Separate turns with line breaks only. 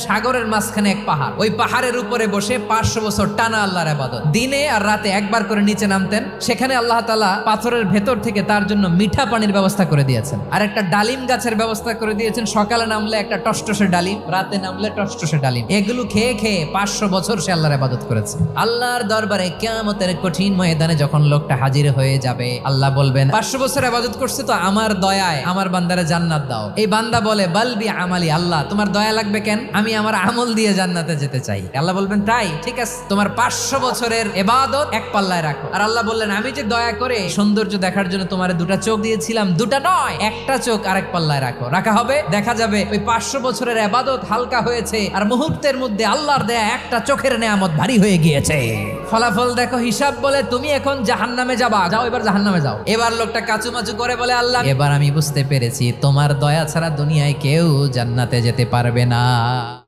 সাগরের মাঝখানে এক পাহাড়, ওই পাহাড়ের উপরে বসে 500 বছর টানা আল্লাহর ইবাদত। দিনে আর রাতে একবার করে নিচে নামতেন। সেখানে আল্লাহ তাআলা পাথরের ভেতর থেকে তার জন্য মিঠা পানির ব্যবস্থা করে দিয়েছেন, আর একটা ডালিম গাছের ব্যবস্থা করে দিয়েছেন। সকালে নামলে একটা টসটসে ডালিম, রাতে নামলে টসটসে ডালিম। এগুলো খেয়ে খেয়ে 500 বছর সে আল্লাহর ইবাদত করেছে। আল্লাহর দরবারে কিয়ামতের কঠিন ময়দানে যখন লোকটা হাজির হয়ে যাবে, আল্লাহ বলবেন 500 বছর ইবাদত করছে তো আমার দয়ায় আমার বান্দারে জান্নাত দাও। এই বান্দা বলে বালবি আমালি, আল্লাহ তোমার দয়া লাগবে কেন, আমি আমার আমল দিয়ে জান্নাতে যেতে চাই। আল্লাহ বলবেন তাই, ঠিক আছে, তোমার 500 বছরের ইবাদত এক পাল্লায় রাখো। আর আল্লাহ বললেন আমি যে দয়া করে সৌন্দর্য দেখার জন্য তোমার দুটা চোখ দিয়েছিলাম, দুটা নয় একটা চোখ আরেক পাল্লায় রাখো। রাখা হবে, দেখা যাবে ওই 500 বছরের ইবাদত হালকা হয়েছে, আর মুহূর্তের মধ্যে আল্লাহর দেয়া একটা চোখের নেয়ামত ভারী হয়ে গিয়েছে। ফলাফল দেখো, হিসাব বলে তুমি এখন জাহান্নামে যাবা, যাও এবার জাহান্নামে যাও। এবার লোকটা কাচুমাচু করে বলে আল্লাহ এবার আমি বুঝতে পেরেছি তোমার দয়া ছাড়া দুনিয়ায় কেউ জান্নাতে যেতে পারবে না।